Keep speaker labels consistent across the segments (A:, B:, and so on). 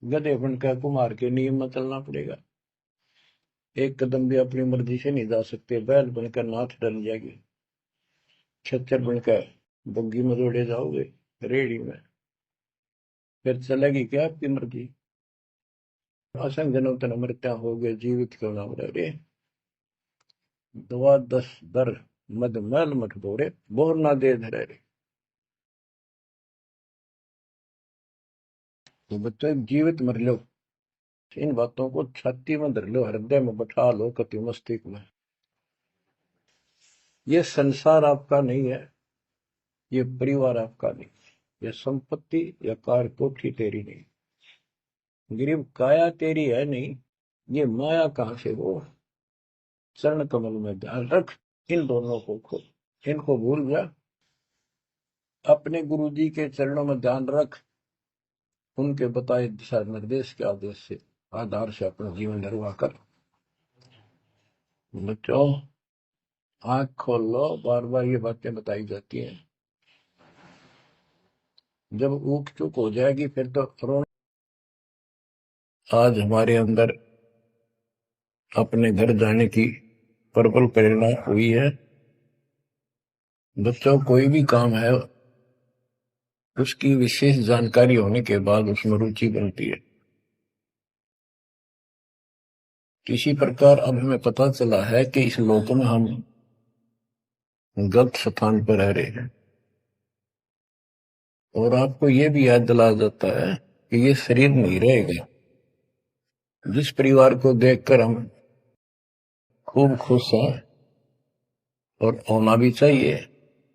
A: गधे बनकर कुम्हार के नियम में चलना पड़ेगा। एक कदम भी अपनी मर्जी से नहीं जा सकते। बैल बनकर नाथ डल जाएगी। खच्चर बनकर बग्गी में दौड़े जाओगे रेड़ी में, फिर चलेगी क्या आपकी मर्जी? असंग जनों तन मृत्या हो गए जीवित क्यों ना रे। दवा दस दर मद मैल मठ बोरे बोर ना दे धरे रे। तो बच्चों जीवित मर लो, इन बातों को छाती में धर लो, हृदय में बैठा लो, कति मस्तिष्क में। ये संसार आपका नहीं है, ये परिवार आपका नहीं, ये संपत्ति या कार कोठी तेरी नहीं, गरीब काया तेरी है नहीं, ये माया कहां से हो। चरण कमल में ध्यान रख, इन दोनों को खो, इनको भूल जा। अपने गुरु जी के चरणों में ध्यान रख, उनके बताए दिशा निर्देश के आदेश से आधार से अपना जीवन निर्वाह कर। बच्चों आंख खोल लो, बार बार ये बातें बताई जाती हैं। जब ऊख चुक हो जाएगी फिर तो रोना। आज हमारे अंदर अपने घर जाने की प्रबल प्रेरणा हुई है। बच्चों कोई भी काम है उसकी विशेष जानकारी होने के बाद उसमें रुचि बनती है। इसी प्रकार अब हमें पता चला है कि इस लोक में हम गलत स्थान पर रह रहे हैं, और आपको यह भी याद दिलाया जाता है कि ये शरीर नहीं रहेगा। जिस परिवार को देखकर हम खूब खुश हैं और होना भी चाहिए,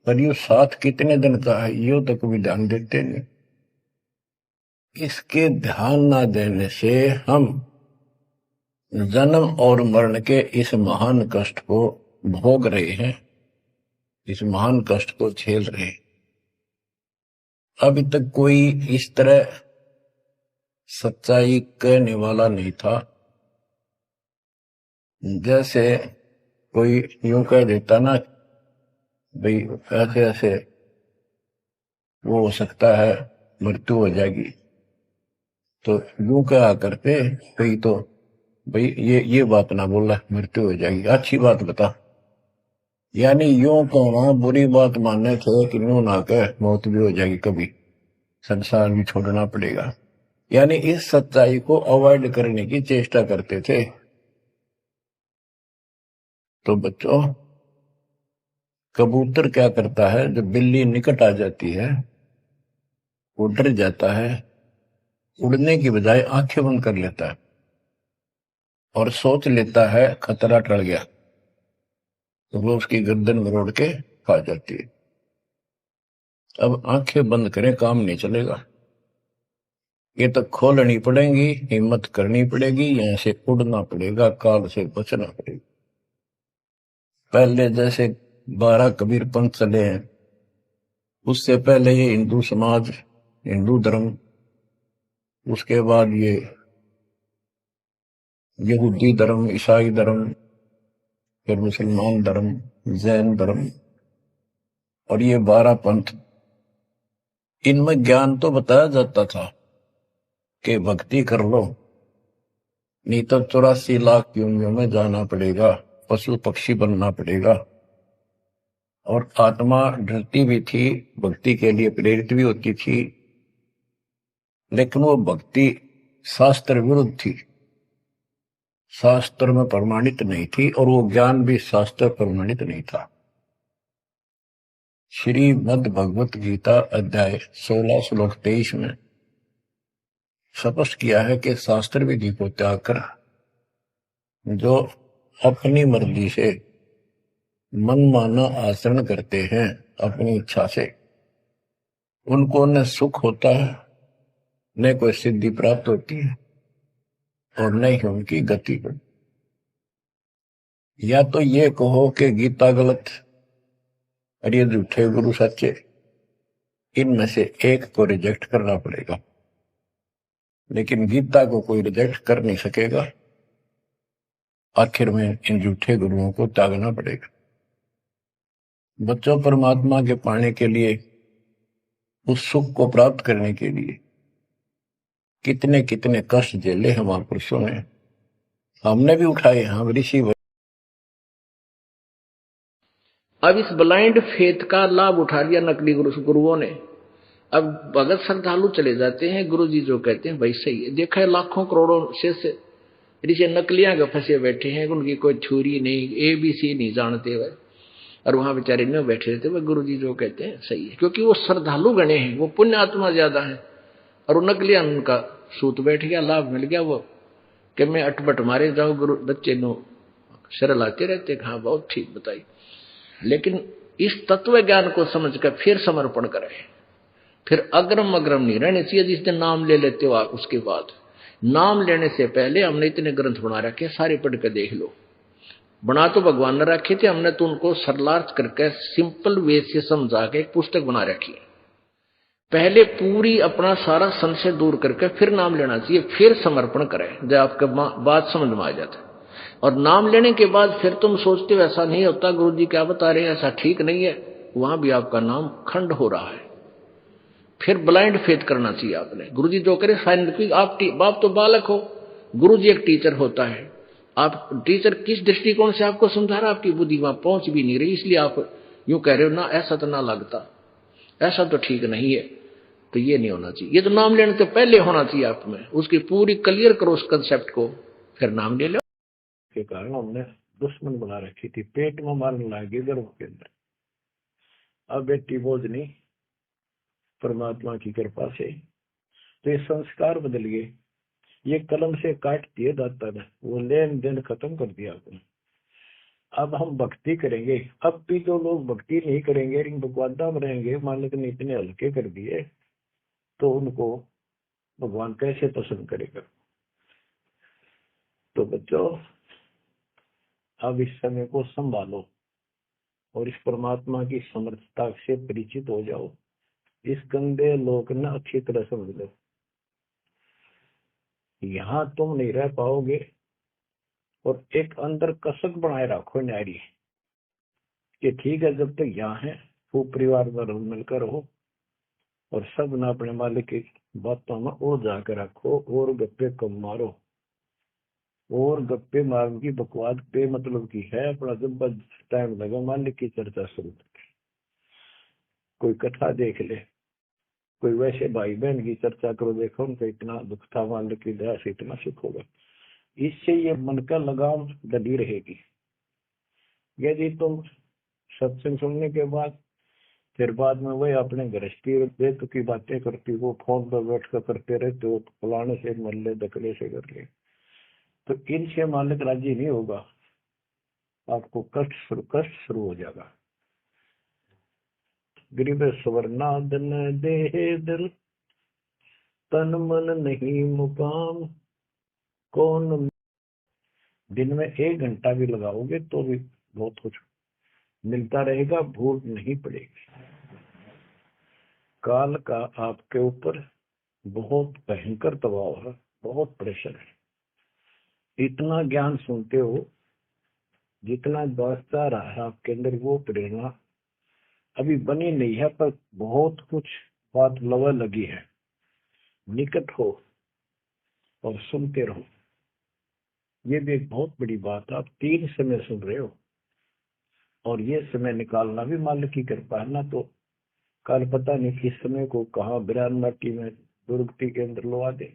A: पर ये साथ कितने दिन का है यो तक भी ध्यान देते नहीं। इसके ध्यान ना देने से हम जन्म और मरण के इस महान कष्ट को भोग रहे हैं, इस महान कष्ट को झेल रहे हैं। अभी तक कोई इस तरह सच्चाई कहने वाला नहीं था। जैसे कोई यूं कह देता ना भाई ऐसे ऐसे वो हो सकता है, मृत्यु हो जाएगी, तो यूं कहा करते भाई, तो भाई ये बात ना बोला, मृत्यु हो जाएगी, अच्छी बात बता। यानी यूं कहना बुरी बात मानने थे कि यूं ना कह मौत भी हो जाएगी, कभी संसार भी छोड़ना पड़ेगा। यानी इस सच्चाई को अवॉइड करने की चेष्टा करते थे। तो बच्चों कबूतर क्या करता है, जब बिल्ली निकट आ जाती है वो डर जाता है, उड़ने की बजाय आंखें बंद कर लेता है और सोच लेता है खतरा टल गया, तो वो उसकी गर्दन मरोड़ के खा जाती है। अब आंखें बंद करें काम नहीं चलेगा, ये तो खोलनी पड़ेगी, हिम्मत करनी पड़ेगी, यहां से उड़ना पड़ेगा, काल से बचना पड़ेगा। पहले जैसे 12 कबीर पंथ चले हैं, उससे पहले ये हिंदू समाज, हिंदू धर्म, उसके बाद ये यहूदी धर्म, ईसाई धर्म, फिर मुसलमान धर्म, जैन धर्म, और ये 12 पंथ, इनमें ज्ञान तो बताया जाता था कि भक्ति कर लो, नहीं तो 84 लाख योनियों में जाना पड़ेगा, पशु पक्षी बनना पड़ेगा। और आत्मा डरती भी थी, भक्ति के लिए प्रेरित भी होती थी, लेकिन वो भक्ति शास्त्र विरुद्ध थी, शास्त्र में प्रमाणित नहीं थी, और वो ज्ञान भी शास्त्र प्रमाणित नहीं था। श्रीमद् भगवत गीता अध्याय 16 श्लोक 23 में स्पष्ट किया है कि शास्त्र विधि को त्याग कर जो अपनी मर्जी से मनमाना आचरण करते हैं अपनी इच्छा से, उनको न सुख होता है, न कोई सिद्धि प्राप्त होती है, और न ही उनकी गति बढ़ती। या तो ये कहो कि गीता गलत और ये झूठे गुरु सच्चे, इनमें से एक को रिजेक्ट करना पड़ेगा। लेकिन गीता को कोई रिजेक्ट कर नहीं सकेगा, आखिर में इन झूठे गुरुओं को त्यागना पड़ेगा। बच्चों परमात्मा के पाने के लिए, उस सुख को प्राप्त करने के लिए कितने कितने कष्ट झेले हैं महापुरुषों ने, हमने भी उठाए। हम ऋषि। अब इस ब्लाइंड फेथ का लाभ उठा लिया नकली गुरुओं ने। अब भगत श्रद्धालु चले जाते हैं, गुरु जी जो कहते हैं भाई सही है। देखा है लाखों करोड़ों से ऋषि नकलियां का फंसे बैठे हैं, उनकी कोई थ्योरी नहीं, ABC नहीं जानते हुए, और वहां बेचारे में बैठे रहते हुए गुरु जी जो कहते हैं सही है, क्योंकि वो श्रद्धालु गणे हैं, वो पुण्य आत्मा ज्यादा है। और वो नकलियां उनका सूत बैठ गया, लाभ मिल गया। वो कि मैं अटपट मारे जाओ, गुरु बच्चे नो सरल आते रहते। हाँ बहुत ठीक बताई, लेकिन इस तत्व ज्ञान को समझकर फिर समर्पण करें। फिर अग्रम अग्रम नहीं रहने चाहिए। जिस दिन नाम ले लेते हो आप, उसके बाद नाम लेने से पहले हमने इतने ग्रंथ बना रखे, सारे पढ़ कर देख लो। बना तो भगवान ने रखे थे, हमने तो उनको सरलार्थ करके सिंपल वे से समझा के एक पुस्तक बना रखी है। पहले पूरी अपना सारा संशय दूर करके फिर नाम लेना चाहिए, फिर समर्पण करें जब आपका बात समझ में आ जाता है। और नाम लेने के बाद फिर तुम सोचते हो ऐसा नहीं होता, गुरु जी क्या बता रहे हैं ऐसा ठीक नहीं है, वहां भी आपका नाम खंड हो रहा है। फिर ब्लाइंड फेथ करना चाहिए आपने। गुरु जी जो करे फाइनल, क्योंकि आप तो बालक हो, गुरु जी एक टीचर होता है। आप टीचर किस दृष्टिकोण से आपको समझा रहा, आपकी बुद्धि वहां पहुंच भी नहीं रही, इसलिए आप यूं कह रहे हो ना ऐसा तो ना लगता, ऐसा तो ठीक नहीं है। तो ये नहीं होना चाहिए, ये तो नाम लेने से पहले होना चाहिए आप में। उसकी पूरी क्लियर करो उस कंसेप्ट को, फिर नाम ले लो। के कारण हमने दुश्मन बना रखी थी, पेट में मारने लगी गर्भ के अंदर। अब बेटी बोझ नहीं, परमात्मा की कृपा से तो ये संस्कार बदल गए। ये कलम से काट दिए दाता ने, वो लेन देन खत्म कर दिया आपने। अब हम भक्ति करेंगे। अब भी तो लोग भक्ति नहीं करेंगे, इन बकवादा में रहेंगे, मालिक ने इतने हल्के कर दिए, तो उनको भगवान कैसे पसंद करेगा। तो बच्चों अब इस समय को संभालो और इस परमात्मा की समर्थता से परिचित हो जाओ। इस गंदे लोक ने अच्छी तरह समझ लो, यहाँ तुम नहीं रह पाओगे। और एक अंदर कसक बनाए रखो नारी कि ठीक है जब तक यहाँ है वो परिवार में रल मिलकर रहो, और सब ना अपने मालिक की बातों में और जाकर रखो, और गप्पे कम मारो। और गप्पे मारने की बकवाद पे मतलब की है, अपना जब टाइम लगा मालिक की चर्चा शुरू, कोई कथा देख ले, कोई वैसे भाई बहन की चर्चा करो, देखो उनका इतना दुख था, मालिक की दया से इतना सुख होगा। इससे ये मन का लगाम डली रहेगी। यदि तुम सत्संग सुनने के बाद फिर बाद में वही अपने गृहस्थी बेतु की बातें करती हो, फोन पर बैठ कर करते रहते हो, फलाने से मर ले, दकले से कर ले, तो इनसे मालिक राजी नहीं होगा, आपको कष्ट शुरू हो जाएगा। गरीब स्वर्णादन देह दिल, तन मन नहीं मुकाम। कौन दिन में 1 घंटा भी लगाओगे तो भी बहुत कुछ मिलता रहेगा, भूख नहीं पड़ेगी। काल का आपके ऊपर बहुत भयंकर दबाव है, बहुत प्रेशर है। इतना ज्ञान सुनते हो, जितना बढ़ता रहा है आपके अंदर, वो प्रेरणा अभी बनी नहीं है, पर बहुत कुछ बात लवा लगी है। निकट हो और सुनते रहो। ये भी एक बहुत बड़ी बात है। आप 3 समय सुन रहे हो, और ये समय निकालना भी मालिक की कृपा है ना। तो कल पता नहीं किस समय को कहा बिरान माटी में दुर्गति के अंदर लगा दे,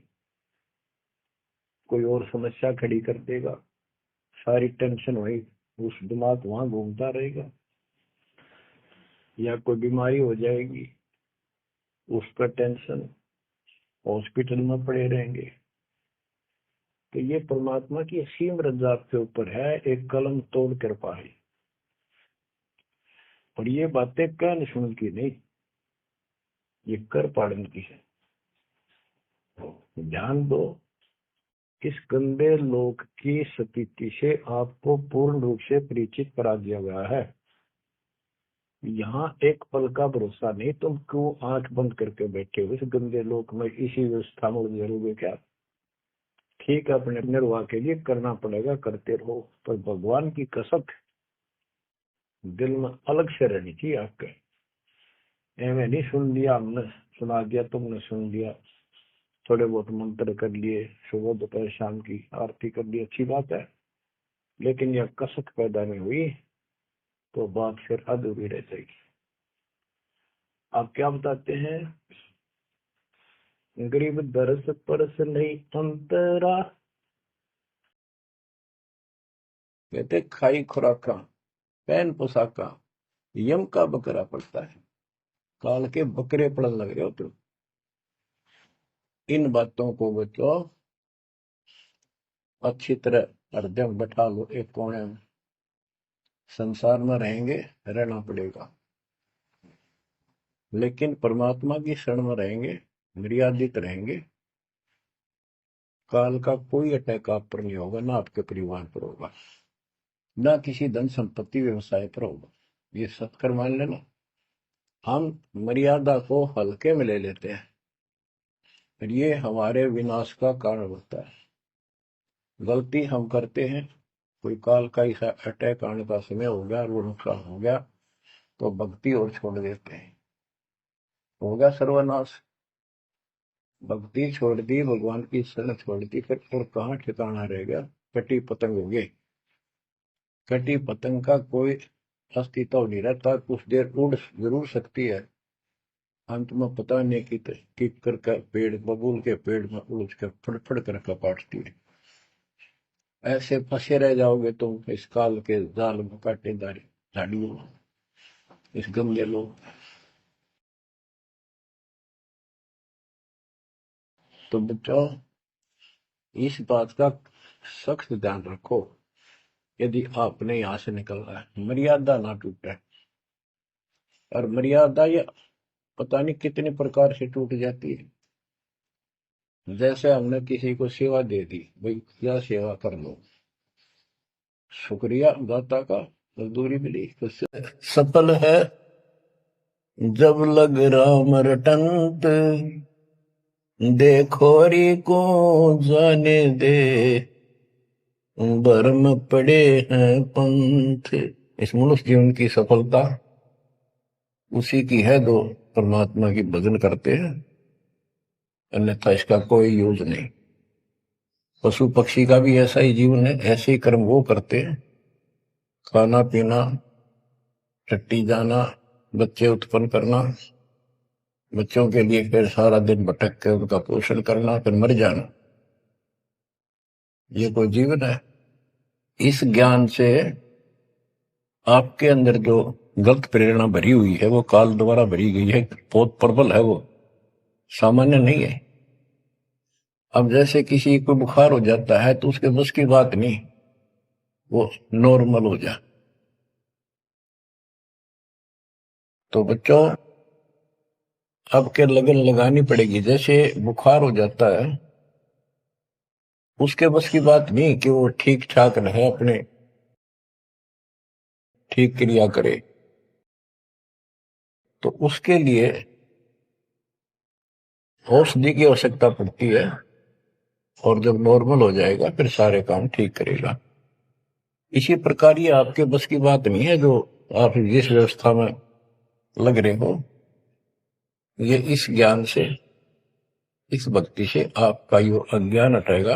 A: कोई और समस्या खड़ी कर देगा, सारी टेंशन वही, उस दिमाग वहां घूमता रहेगा, या कोई बीमारी हो जाएगी उसका टेंशन, हॉस्पिटल में पड़े रहेंगे। तो ये परमात्मा की असीम रजा के ऊपर है, एक कलम तोड़ कृपा है। और ये बातें कहने सुन की नहीं, ये कर पाड़न की है। ध्यान दो, इस गंदे लोक की स्थिति से आपको पूर्ण रूप से परिचित करा दिया गया है। यहाँ एक पल का भरोसा नहीं, तुम क्यों आंख बंद करके बैठे हो इस गंदे लोक में, इसी व्यवस्था में उलझोगे क्या। ठीक है, अपने निर्वाह के लिए करना पड़ेगा, करते रहो, पर भगवान की कसक दिल में अलग से रहनी चाहिए आपके। एवं नहीं सुन लिया हमने, सुना दिया तुमने सुन लिया, थोड़े बहुत मंत्र कर लिए, सुबह दोपहर शाम की आरती कर ली, अच्छी बात है, लेकिन यह कसक पैदा नहीं हुई तो बात फिर अधूरी रह जाएगी। आप क्या बताते हैं? गरीब दरस परस नहीं अंतरा, कहते खाई खुराका पहन पोशाका यम का बकरा पड़ता है। काल के बकरे पड़न लग रहे हो तुम। इन बातों को बच्चों अच्छी तरह हृदय में बैठा लो एक कोने में। संसार में रहेंगे, रहना पड़ेगा, लेकिन परमात्मा की शरण में रहेंगे, मर्यादित रहेंगे। काल का कोई अटैक आप पर नहीं होगा, ना आपके परिवार पर होगा, ना किसी धन संपत्ति व्यवसाय पर होगा। ये सत्कर मान लेना। हम मर्यादा को हल्के में ले लेते हैं और ये हमारे विनाश का कारण होता है। गलती हम करते हैं, कोई काल का ऐसा अटैक आने का समय हो गया और वो नुकसान हो गया तो भक्ति और छोड़ देते हैं, हो गया सर्वनाश। भक्ति छोड़ दी, भगवान की शरण छोड़ दी, फिर और कहाँ ठिकाना रह गया? कटी पतंग हो गए। कटी पतंग का कोई अस्तित्व नहीं रहता, कुछ देर उड़ जरूर सकती है, अंत में पता नहीं कि कर पेड़, बबूल के पेड़ में उलझ कर फड़फड़ कर कपाटती है। ऐसे फंसे रह जाओगे तुम इस काल के जाल में, कांटेदार झाड़ियों, इस गंदे लोग। तो बच्चों इस बात का सख्त ध्यान रखो, यदि आपने यहां से निकलना है, मर्यादा ना टूटे। और मर्यादा ये पता नहीं कितने प्रकार से टूट जाती है। जैसे हमने किसी को सेवा दे दी, भाई क्या सेवा कर लो, शुक्रिया दाता का, मजदूरी मिली तो सफल है। जब लग राम रटंत देखोरी को जाने दे, भरम पड़े हैं पंथ। इस मनुष्य जीवन की सफलता उसी की है जो परमात्मा की भजन करते हैं, अन्यथा इसका कोई यूज नहीं। पशु पक्षी का भी ऐसा ही जीवन है, ऐसे ही कर्म वो करते हैं, खाना पीना, टट्टी जाना, बच्चे उत्पन्न करना, बच्चों के लिए फिर सारा दिन भटक के उनका पोषण करना, फिर मर जाना। ये कोई जीवन है? इस ज्ञान से आपके अंदर जो गलत प्रेरणा भरी हुई है वो काल द्वारा भरी गई है, बहुत प्रबल है, वो सामान्य नहीं है। अब जैसे किसी को बुखार हो जाता है तो उसके बस की बात नहीं वो नॉर्मल हो जाए। तो बच्चों अब के लगन लगानी पड़ेगी। जैसे बुखार हो जाता है, उसके बस की बात नहीं कि वो ठीक ठाक रहे, अपने ठीक क्रिया करे, तो उसके लिए औषधि की आवश्यकता पड़ती है, और जब नॉर्मल हो जाएगा फिर सारे काम ठीक करेगा। इसी प्रकार ये आपके बस की बात नहीं है जो आप जिस व्यवस्था में लग रहे हो। ये इस ज्ञान से, इस भक्ति से आपका यो अज्ञान हटेगा,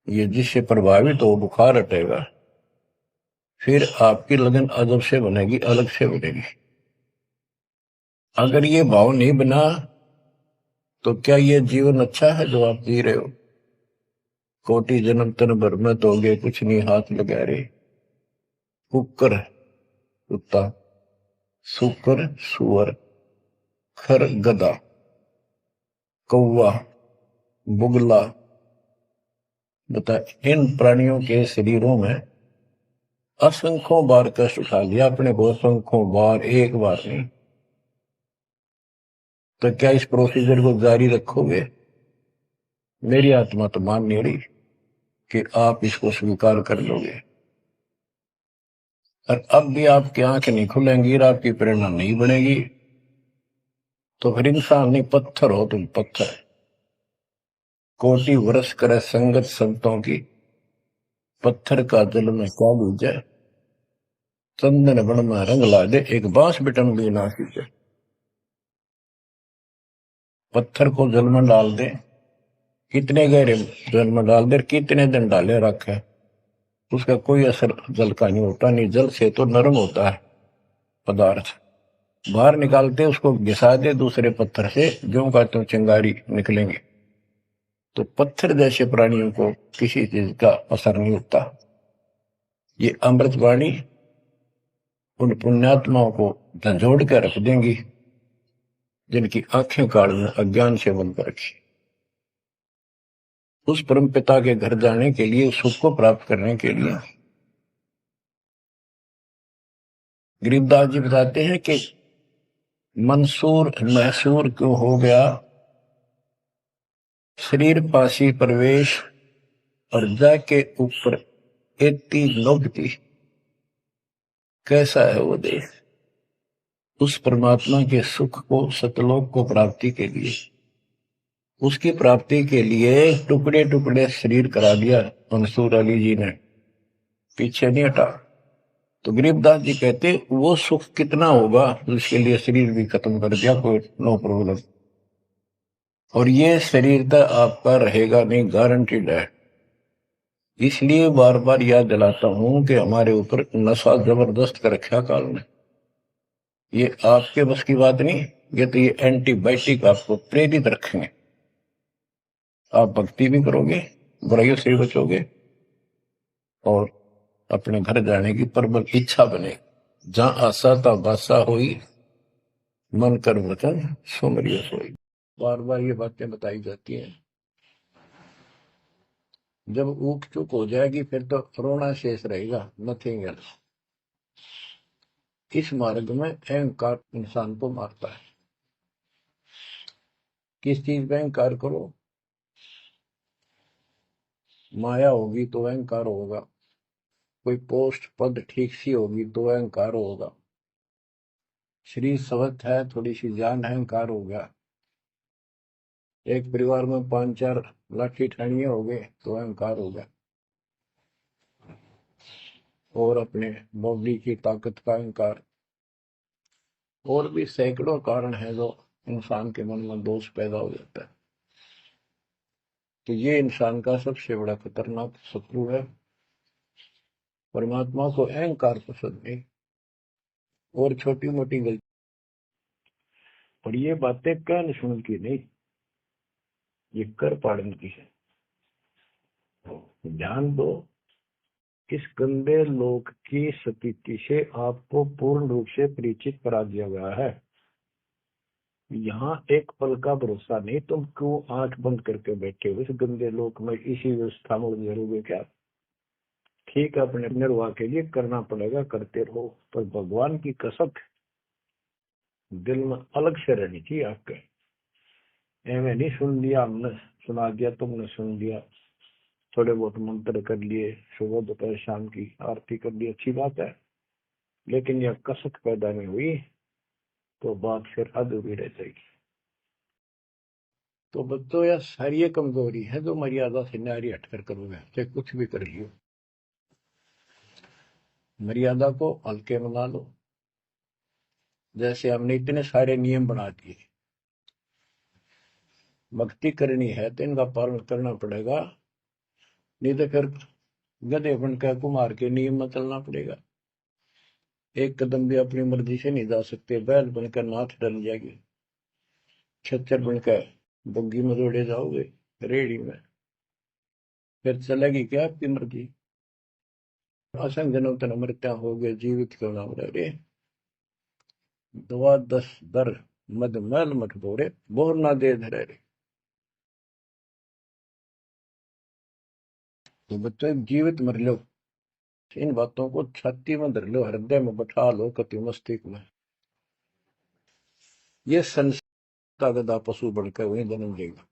A: ये जिससे प्रभावित हो बुखार हटेगा, फिर आपकी लगन अदब से बनेगी, अलग से बनेगी। अगर ये भाव नहीं बना तो क्या ये जीवन अच्छा है जो आप जी रहे हो? कोटि जन्म तन भर में दोगे कुछ नहीं हाथ लगा रहे। कुकर कुत्ता, सुकर सुअर, खर गधा, कौवा बुगला, बता इन प्राणियों के शरीरों में असंख्यों बार कष्ट उठा लिया अपने को, असंख्यों बार, एक बार नहीं। तो क्या इस प्रोसीजर को जारी रखोगे? मेरी आत्मा तो मान नहीं रही कि आप इसको स्वीकार कर लोगे। और अब भी आपकी आंख नहीं खुलेंगी और आपकी प्रेरणा नहीं बनेगी तो फिर इंसान नहीं, पत्थर हो तुम, पत्थर। कोटि वर्ष करे संगत संतों की, पत्थर का जल में क्या बूझे, चंदन बन में रंग ला दे, एक बांस बिटन भी ना सीखे। पत्थर को जल में डाल दे, कितने गहरे जल में डाल दे, कितने दिन डाले रखे, उसका कोई असर जल का नहीं होता। नहीं, जल से तो नरम होता है पदार्थ, बाहर निकालते उसको घिसा दे दूसरे पत्थर से, जो का तुम चिंगारी निकलेंगे। तो पत्थर जैसे प्राणियों को किसी चीज का असर नहीं होता। ये अमृतवाणी उन पुण्यात्माओं को झंझोड़ कर रख देंगी जिनकी आंखें काल में अज्ञान से बंद कर रखी। उस परम पिता के घर जाने के लिए, सुख को प्राप्त करने के लिए गरीबदास जी बताते हैं कि मंसूर मैसूर क्यों हो गया, शरीर पासी प्रवेश और जाके ऊपर एती नोबती, कैसा है वो देश। उस परमात्मा के सुख को, सतलोक को प्राप्ति के लिए, उसकी प्राप्ति के लिए टुकड़े टुकड़े शरीर करा दिया मंसूर अली जी ने, पीछे नहीं हटा। तो गरीबदास जी कहते वो सुख कितना होगा जिसके लिए शरीर भी खत्म कर दिया, कोई नो प्रॉब्लम। और ये शरीर तो आपका रहेगा नहीं, गारंटीड है। इसलिए बार बार याद दिलाता हूं कि हमारे ऊपर नशा जबरदस्त कर रखा काल ने। ये आपके बस की बात नहीं, ये तो ये एंटीबायोटिक आपको प्रेरित रखेंगे। आप भक्ति भी करोगे, बुराइयों से भी बचोगे, और अपने घर जाने की प्रबल इच्छा बने। जहां आशा ता बासा हुई, मन कर वचन सुमरिय सोई। बार बार ये बातें बताई जाती हैं। जब ऊक चुक हो जाएगी फिर तो रोना शेष रहेगा, नथिंग एल्स। इस मार्ग में अहंकार इंसान को मारता है। किस चीज पे अहंकार करो, माया होगी तो अहंकार होगा, कोई पोस्ट पद ठीक सी होगी तो अहंकार होगा, शरीर स्वस्थ है, थोड़ी सी जान, अहंकार हो गया। एक परिवार में 5-4 लाठी ठानिया हो गए तो अहंकार हो गया। और अपने बॉडी की ताकत का अहंकार, और भी सैकड़ों कारण है जो इंसान के मन में दोष पैदा हो जाता है। तो ये इंसान का सबसे बड़ा खतरनाक शत्रु है। परमात्मा को अहंकार पसंद नहीं, और छोटी मोटी गलती। और ये बातें कहन सुन की नहीं, ये कर पाड़न की है। ध्यान दो, इस गंदे लोक की स्थिति से आपको पूर्ण रूप से परिचित करा दिया गया है। यहाँ एक पल का भरोसा नहीं, तुम क्यों आंख बंद करके बैठे हो इस गंदे लोक में, इसी व्यवस्था में उलझे रहोगे क्या? ठीक है, अपने निर्वाह के लिए करना पड़ेगा, करते रहो, पर भगवान की कसक दिल में अलग से रहनी चाहिए आपके। एवं नहीं सुन लिया हमने, सुना दिया तुमने, सुन लिया, थोड़े बहुत मंत्र कर लिए, सुबह दोपहर शाम की आरती कर ली, अच्छी बात है, लेकिन यह कसक पैदा नहीं हुई तो बात फिर अधूरी रह जाएगी। तो बच्चों, यह सारी कमजोरी है जो मर्यादा से नारी हटकर करोगे, चाहे कुछ भी कर लियो। मर्यादा को हल्के में ना लो। जैसे हमने इतने सारे नियम बना दिए, भक्ति करनी है तो इनका पालन करना पड़ेगा, नहीं तो फिर गधे बनकर कुमार के नियम में चलना पड़ेगा। एक कदम भी अपनी मर्जी से नहीं जा सकते, बैल बनकर नाथ डल जाएगी, छच्चर बनकर बग्गी में दौड़े जाओगे, रेड़ी में, फिर चलेगी क्या आपकी मर्जी? असंग तन मृत्या हो गए, जीवित क्यों ना रे, दवा 10 दर मद मैल मठ बोरे, बोर ना दे धरे रे। तो बच्चों, जीवित मर लो, इन बातों को छाती में धर लो, हृदय में बैठा लो, कति मस्तिष्क में। ये संसार गदा पशु बढ़कर वही जन्म लेगा।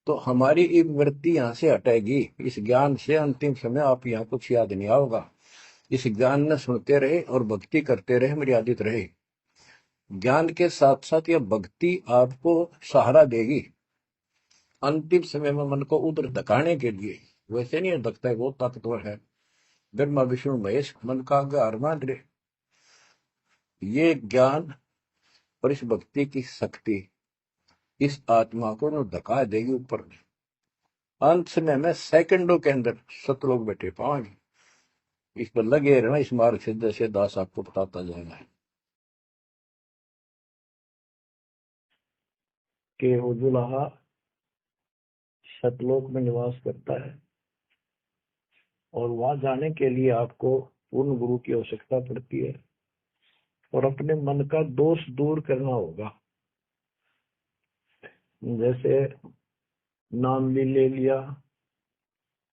A: तो हमारी एक वृत्ति यहाँ से हटेगी, इस ज्ञान से अंतिम समय आप यहाँ कुछ याद नहीं आओगा। इस ज्ञान ने सुनते रहे और भक्ति करते रहे, मर्यादित रहे। ज्ञान के साथ साथ यह भक्ति आपको सहारा देगी अंतिम समय में मन को उधर धकाने के लिए। वैसे नहीं धकता है, वो ताकतवर है, ब्रह्मा विष्णु महेश मन का आधार मान रहे। ये ज्ञान और इस भक्ति की शक्ति इस आत्मा को न धका देगी ऊपर। अंत समय में सेकंडों के अंदर सतलोक बैठे पाएंगे। इस पर लगे रहना, इस मार्ग से जैसे दास आपको बताता जाएगा कि वो दुल्हा सतलोक में निवास करता है और वहां जाने के लिए आपको पूर्ण गुरु की आवश्यकता पड़ती है और अपने मन का दोष दूर करना होगा। जैसे नाम भी ले लिया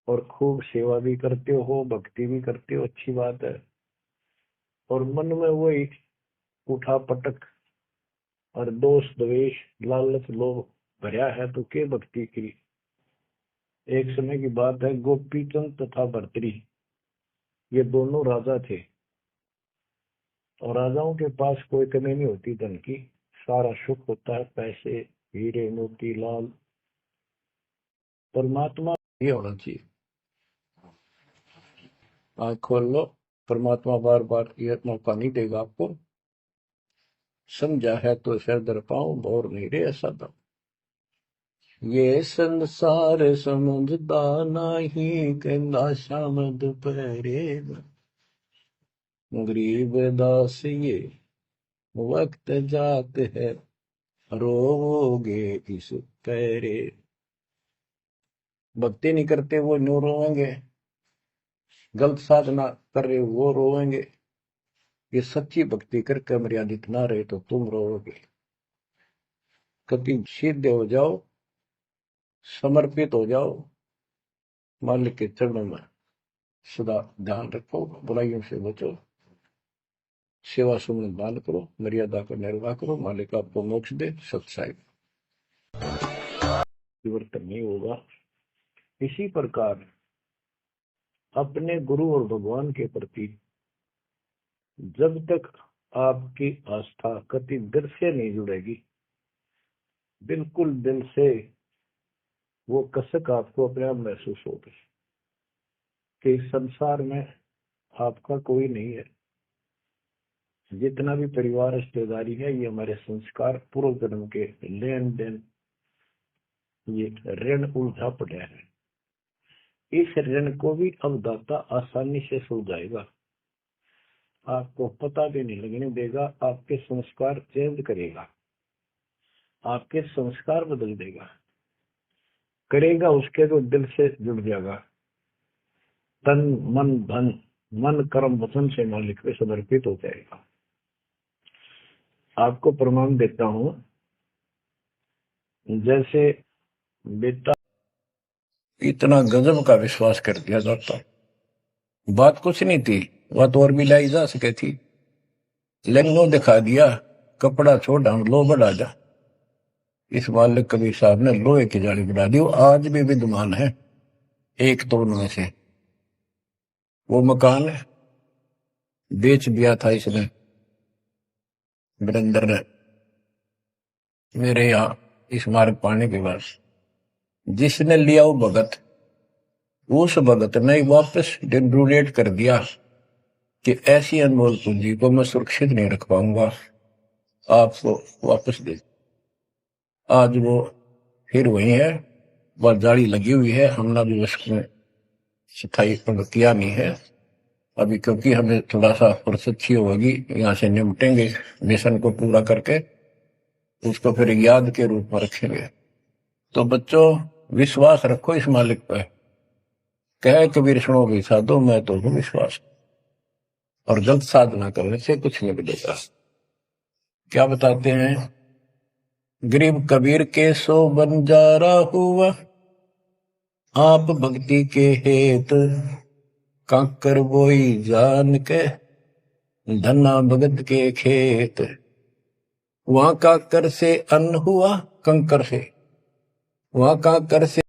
A: और खूब सेवा भी करते हो, भक्ति भी करते हो, अच्छी बात है, और मन में वही उठा पटक और दोष द्वेष लालच लोभ भरा है तो के भक्ति की। एक समय की बात है, गोपीचंद तथा भर्तृ ये दोनों राजा थे और राजाओं के पास कोई कमी नहीं होती धन की, सारा सुख होता है, पैसे हीरे मोती लाल। परमात्मा ये होना चाहिए। आँख खोल लो, परमात्मा बार बार ये मौका नहीं देगा आपको। समझा है तो सिर दर पाऊं, बोर नहीं रे ऐसा दम। ये संसार समझदा नहीं, कहंदा शाम दोपहरे गरीब दास ये वक्त जात है, रोओगे इस पैरे। भक्ति नहीं करते वो न्यू रोएंगे, गलत साधना कर रहे वो रोएंगे। ये सच्ची भक्ति करके मर्यादित ना रहे तो तुम रोओगे। कभी सीधे हो जाओ, समर्पित हो जाओ, मालिक के चरणों में सदा ध्यान रखो, बुराइयों से बचो, सेवा सुमन दान करो, मर्यादा का निर्वाह करो, मालिक आपको मोक्ष दे। सत्साई परिवर्तन नहीं होगा। इसी प्रकार अपने गुरु और भगवान के प्रति जब तक आपकी आस्था कति दिल से नहीं जुड़ेगी, बिल्कुल दिल से वो कसक आपको अपने आप महसूस होगी कि इस संसार में आपका कोई नहीं है। जितना भी परिवार रिश्तेदारी है ये हमारे संस्कार पूर्व जन्म के लेन देन, ये ऋण उलझा पड़ा है। इस ऋण को भी अब दाता आसानी से सुलझाएगा, आपको पता भी नहीं लगने देगा। आपके संस्कार चेंज करेगा, आपके संस्कार बदल देगा, करेगा उसके तो दिल से जुड़ जाएगा। तन मन धन मन कर्म वचन से मालिक पे समर्पित हो जाएगा। आपको प्रमाण देता हूं, जैसे बेटा इतना गजब का विश्वास कर दिया जाता, बात कुछ नहीं थी, बात और भी लाई जा सके थी, लेकिन दिखा दिया, कपड़ा छोड़ हम लो बढ़ा जा। इस मालिक कबीर साहब ने लोहे की जाली बढ़ा दी, आज भी विद्यमान है। एक तो उनमें से वो मकान बेच दिया था इसने, वीरेंद्र ने, मेरे यहाँ इस मार्ग पाने के बाद जिसने लिया वो भगत, उस भगत ने वापस डोनेट कर दिया कि ऐसी अनमोल पूंजी को मैं सुरक्षित नहीं रख पाऊंगा, आपको वापस दे। आज वो फिर वही है, वह जाली लगी हुई है, हमने भी उसमें सफाई किया नहीं है अभी, क्योंकि हमें थोड़ा सा फुर्सत अच्छी होगी, यहाँ से निपटेंगे मिशन को पूरा करके, उसको फिर याद के रूप में रखेंगे। तो बच्चों विश्वास रखो इस मालिक पर, कहे कबीर सुनो भी साधो मैं तो हूं विश्वास, और गलत साधना करने से कुछ नहीं मिलेगा। क्या बताते हैं, गरीब कबीर के सो बंजारा हुआ, आप भक्ति के हेत काकर बोई जान के, धना भगत के खेत। वहां काकर से अन्न हुआ कंकर से, वहां काकर से